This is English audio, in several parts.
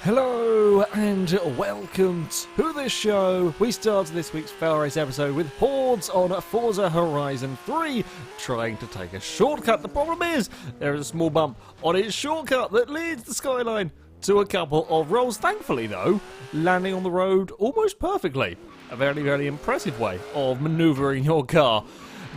Hello and welcome to the show. We started this week's FailRace episode with hordes on Forza Horizon 3 trying to take a shortcut. The problem is there is a small bump on its shortcut that leads the skyline to a couple of rolls. Thankfully though, landing on the road almost perfectly. A very, very impressive way of manoeuvring your car.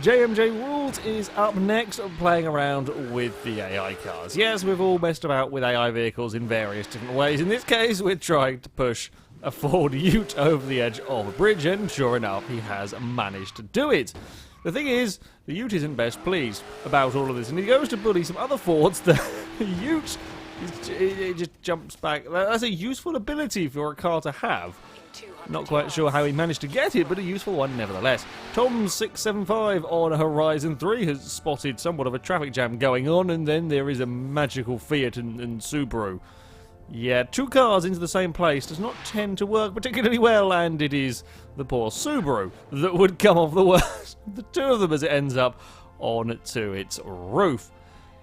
JMJ Rules is up next, playing around with the AI cars. Yes, we've all messed about with AI vehicles in various different ways. In this case, we're trying to push a Ford Ute over the edge of a bridge, and sure enough, he has managed to do it. The thing is, the Ute isn't best pleased about all of this, and he goes to bully some other Fords. The Ute, it just jumps back. That's a useful ability for a car to have. Not quite sure how he managed to get it, but a useful one nevertheless. Tom675 on Horizon 3 has spotted somewhat of a traffic jam going on, and then there is a magical Fiat and Subaru. Yeah, two cars into the same place does not tend to work particularly well, and it is the poor Subaru that would come off the worst. The two of them as it ends up onto its roof.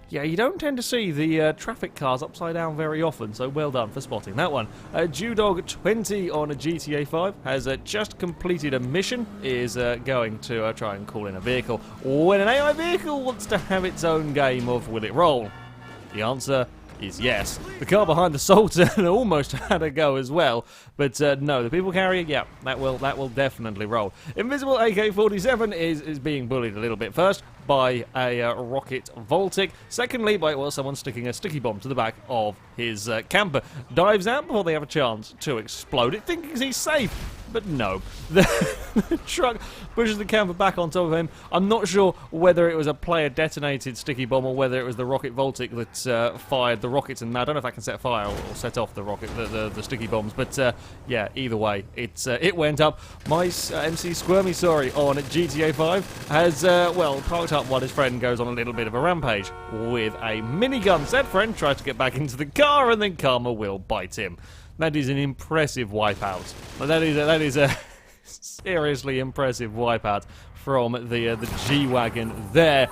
Yeah, you don't tend to see the traffic cars upside down very often, so well done for spotting that one. Jewdog20 on a GTA 5 has just completed a mission, is going to try and call in a vehicle. When an AI vehicle wants to have its own game of will it roll? The answer is yes. The car behind the Sultan almost had a go as well, but no, the people carrying, yeah, that will definitely roll. Invisible AK-47 is being bullied a little bit. First by a rocket Voltic, secondly by, well, someone sticking a sticky bomb to the back of his camper. Dives out before they have a chance to explode it, thinking he's safe, but no. The truck pushes the camper back on top of him. I'm not sure whether it was a player-detonated sticky bomb or whether it was the rocket Voltic that fired the rockets, and I don't know if I can set fire or set off the rocket, the sticky bombs, but yeah, either way, it went up. My MC Squirmy, on GTA 5 has, well, parked up while his friend goes on a little bit of a rampage with a minigun. Said friend tries to get back into the car, and then karma will bite him. That is an impressive wipeout. That is a seriously impressive wipeout from the G-Wagon there.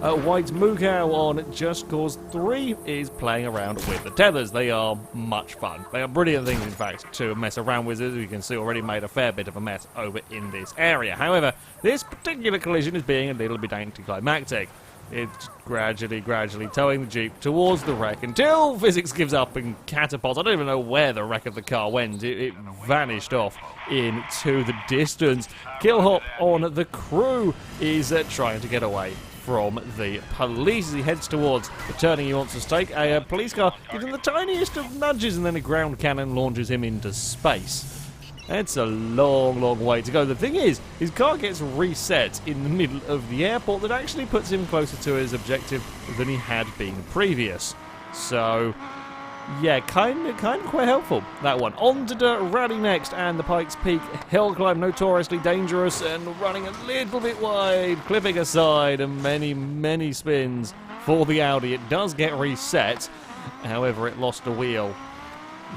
White Mukau on Just Cause 3 is playing around with the tethers. They are much fun. They are brilliant things, in fact, to mess around with. As you can see, already made a fair bit of a mess over in this area. However, this particular collision is being a little bit anticlimactic. It's gradually towing the Jeep towards the wreck until physics gives up and catapults. I don't even know where the wreck of the car went. It vanished off into the distance. Killhop on the crew is trying to get away from the police as he heads towards the turning he wants to take. A police car gives him the tiniest of nudges, and then a ground cannon launches him into space. It's a long way to go. The thing is, his car gets reset in the middle of the airport that actually puts him closer to his objective than he had been previous. So, yeah, kind of quite helpful, that one. On to the rally next, and the Pikes Peak hill climb, notoriously dangerous and running a little bit wide, clipping aside, and many spins for the Audi. It does get reset, however, it lost a wheel.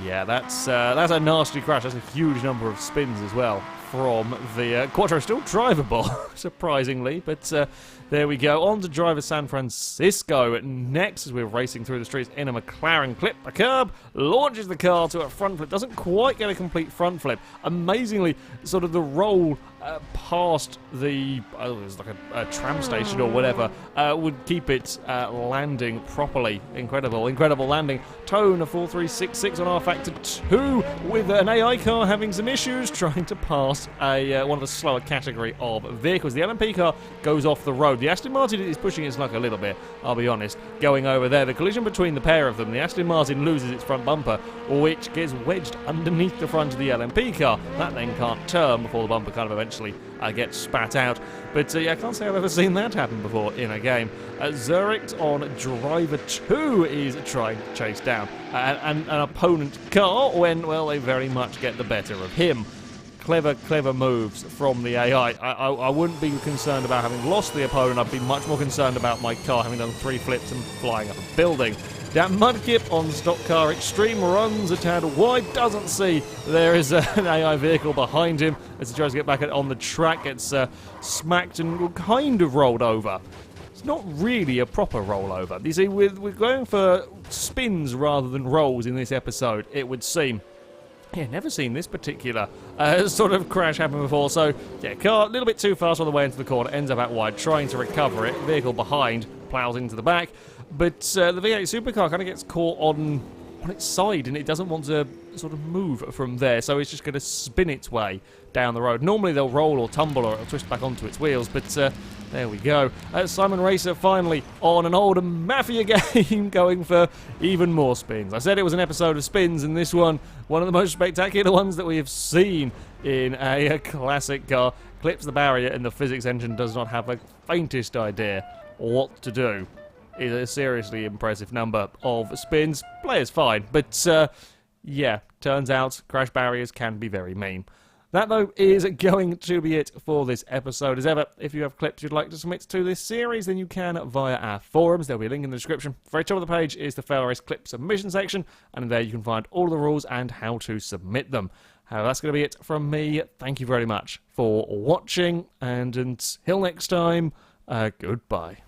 Yeah, that's a nasty crash. That's a huge number of spins as well from the Quattro. Still drivable, surprisingly, but there we go. On to driver San Francisco next as we're racing through the streets in a McLaren. Clip a curb, launches the car to a front flip. Doesn't quite get a complete front flip. Amazingly, sort of the roll past the, it was like a tram station or whatever, would keep it landing properly. Incredible landing. Tone, a 4366 on R-Factor 2 with an AI car having some issues trying to pass one of the slower category of vehicles. The LMP car goes off the road. The Aston Martin is pushing its luck a little bit, I'll be honest, going over there. The collision between the pair of them, the Aston Martin loses its front bumper, which gets wedged underneath the front of the LMP car. That then can't turn before the bumper kind of eventually gets spat out. But yeah, I can't say I've ever seen that happen before in a game. Zurich on Driver 2 is trying to chase down an opponent car when, well, they very much get the better of him. Clever moves from the AI. I wouldn't be concerned about having lost the opponent. I'd be much more concerned about my car having done 3 flips and flying up a building. That Mudkip on Stock Car Extreme runs a tad wide, doesn't see there is an AI vehicle behind him as he tries to get back on the track. It's smacked and kind of rolled over. It's not really a proper rollover. You see, we're going for spins rather than rolls in this episode, it would seem. Yeah, never seen this particular sort of crash happen before. So, yeah, car a little bit too fast on the way into the corner, ends up out wide, trying to recover it. Vehicle behind, plows into the back. But the V8 supercar kind of gets caught on its side, and it doesn't want to sort of move from there, so it's just going to spin its way down the road. Normally they'll roll or tumble or it'll twist back onto its wheels, but there we go. Simon Racer finally on an old Mafia game going for even more spins. I said it was an episode of spins, and this one of the most spectacular ones that we have seen in a classic car. Clips the barrier, and the physics engine does not have the faintest idea what to do. It's a seriously impressive number of spins. Player's fine, but yeah, turns out crash barriers can be very mean. That, though, is going to be it for this episode. As ever, if you have clips you'd like to submit to this series, then you can via our forums. There'll be a link in the description. Very top of the page is the FailRace clip submission section, and in there you can find all the rules and how to submit them. That's going to be it from me. Thank you very much for watching, and until next time, goodbye.